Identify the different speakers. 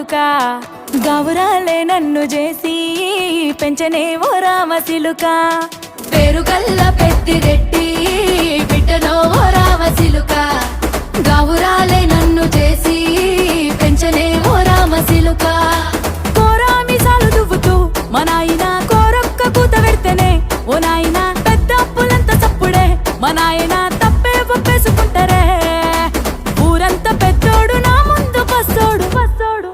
Speaker 1: చిలుక గౌరాలే నన్ను చేసి పెంచనే ఓ రామ చిలుక పేరు గల్ల పెద్దిరెడ్డి బిడ్డనో ఓ రామ చిలుక గౌరాలే నన్ను చేసి పెంచనే ఓ రామ